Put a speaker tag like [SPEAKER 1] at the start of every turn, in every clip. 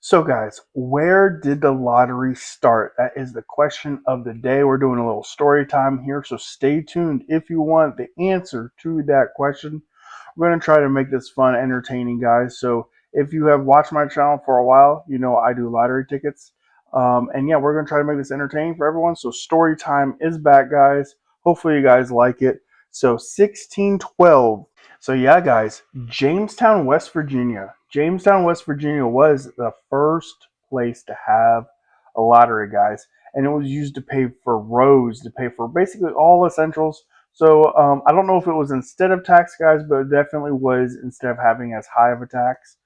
[SPEAKER 1] So, guys, where did the lottery start? That is the question of the day. We're doing a little story time here, so stay tuned if you want the answer to that question. We're going to try to make this fun, entertaining, guys. So, if you have watched my channel for a while, you know I do lottery tickets. And yeah, we're going to try to make this entertaining for everyone. So, story time is back, guys. Hopefully, you guys like it. So, 1612. So yeah, guys, Jamestown, West Virginia. Jamestown, West Virginia was the first place to have a lottery, guys, and it was used to pay for roads, to pay for basically all essentials. So I don't know if it was instead of tax, guys, but it definitely was instead of having as high of a tax.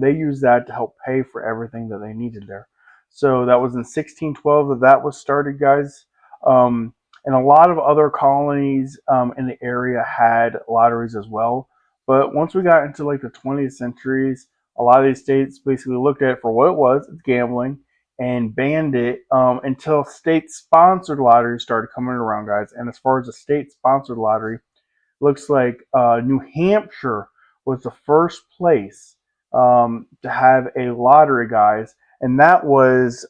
[SPEAKER 1] They used that to help pay for everything that they needed there. So that was in 1612 that was started, guys. Um, and a lot of other colonies in the area had lotteries as well. But once we got into like the 20th centuries, a lot of these states basically looked at it for what it was, it's gambling, and banned it until state-sponsored lotteries started coming around, guys. And as far as a state-sponsored lottery, looks like New Hampshire was the first place to have a lottery, guys, and that was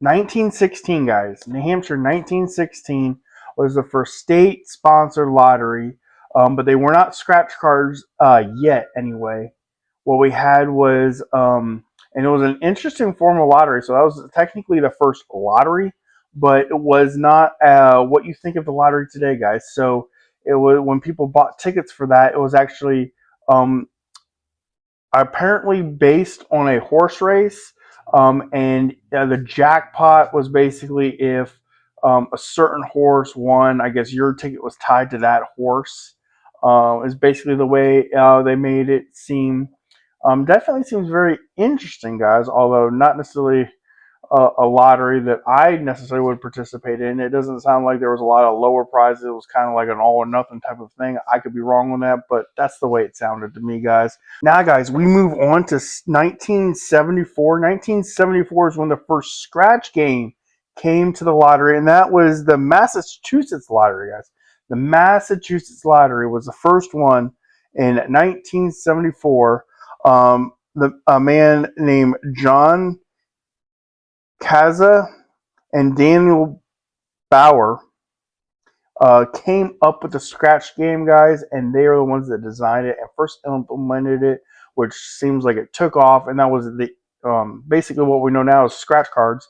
[SPEAKER 1] 1916, guys. New Hampshire 1916 was the first state-sponsored lottery, but they were not scratch cards yet. Anyway, what we had was, and it was an interesting form of lottery. So that was technically the first lottery, but it was not what you think of the lottery today, guys. So it was when people bought tickets for that, it was actually um, apparently based on a horse race. And the jackpot was basically if a certain horse won, I guess your ticket was tied to that horse. Is basically the way they made it seem. Definitely seems very interesting, guys, although not necessarily a lottery that I necessarily would participate in. It doesn't sound like there was a lot of lower prizes. It was kind of like an all or nothing type of thing. I could be wrong on that, but that's the way it sounded to me, guys. Now, guys, we move on to 1974. 1974 is when the first scratch game came to the lottery, and that was the Massachusetts lottery, guys. The Massachusetts lottery was the first one in 1974. A man named John Kaza and Daniel Bauer came up with the scratch game, guys, and they are the ones that designed it and first implemented it, which seems like it took off. And that was the basically what we know now is scratch cards.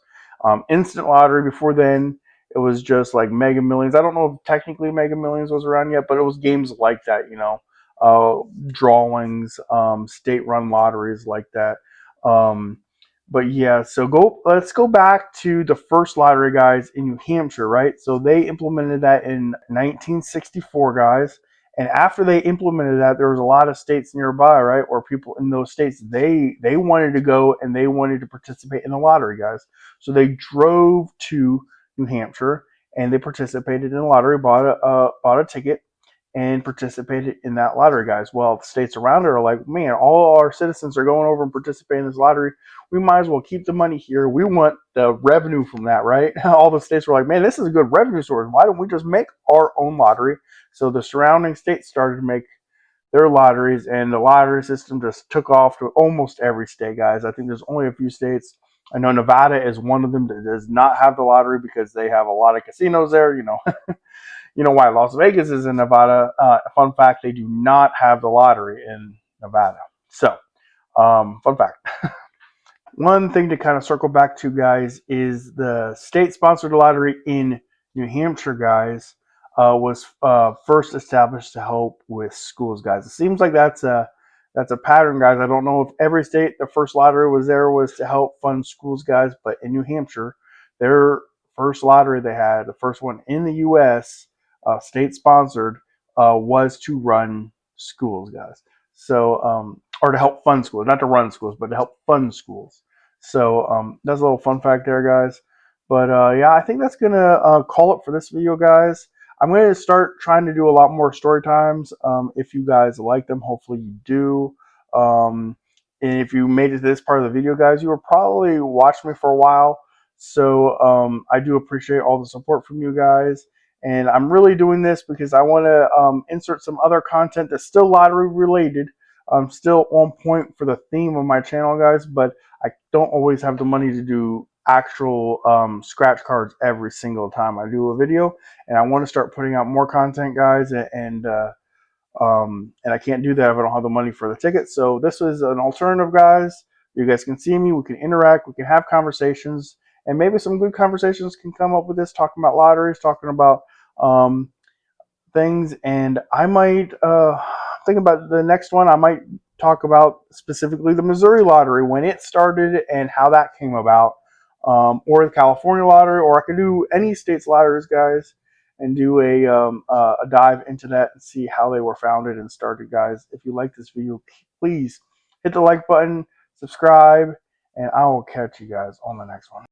[SPEAKER 1] Instant lottery before then, it was just like Mega Millions. I don't know if technically Mega Millions was around yet, but it was games like that, drawings, state-run lotteries like that. Um, but yeah, so let's go back to the first lottery, guys, in New Hampshire, right? So they implemented that in 1964, guys. And after they implemented that, there was a lot of states nearby, right, where people in those states they wanted to go and they wanted to participate in the lottery, guys. So they drove to New Hampshire and they participated in the lottery, bought a ticket, and participated in that lottery, guys. Well, the states around it are like, man, all our citizens are going over and participating in this lottery. We might as well keep the money here. We want the revenue from that, right? All the states were like, man, this is a good revenue source. Why don't we just make our own lottery? So the surrounding states started to make their lotteries, and the lottery system just took off to almost every state, guys. I think there's only a few states. I know Nevada is one of them that does not have the lottery because they have a lot of casinos there, You know why Las Vegas is in Nevada. Fun fact, they do not have the lottery in Nevada. So, fun fact. One thing to kind of circle back to, guys, is the state-sponsored lottery in New Hampshire, guys, was first established to help with schools, guys. It seems like that's a pattern, guys. I don't know if every state the first lottery was to help fund schools, guys, but in New Hampshire, their first lottery they had, the first one in the U.S., state-sponsored, was to run schools, guys. So, or to help fund schools, not to run schools, but to help fund schools. So that's a little fun fact there, guys. But yeah, I think that's gonna call it for this video, guys. I'm gonna start trying to do a lot more story times. If you guys like them, hopefully you do. And if you made it to this part of the video, guys, you were probably watching me for a while. So I do appreciate all the support from you guys. And I'm really doing this because I want to insert some other content that's still lottery related I'm still on point for the theme of my channel, guys, but I don't always have the money to do actual scratch cards every single time I do a video. And I want to start putting out more content, guys, and I can't do that if I don't have the money for the tickets. So this is an alternative, guys. You guys can see me, we can interact, we can have conversations, and maybe some good conversations can come up with this, talking about lotteries, talking about um, things. And I might think about the next one. I might talk about specifically the Missouri lottery, when it started and how that came about, or the California lottery, or I could do any state's lotteries, guys, and do a dive into that and see how they were founded and started, guys. If you like this video, please hit the like button, subscribe, and I will catch you guys on the next one.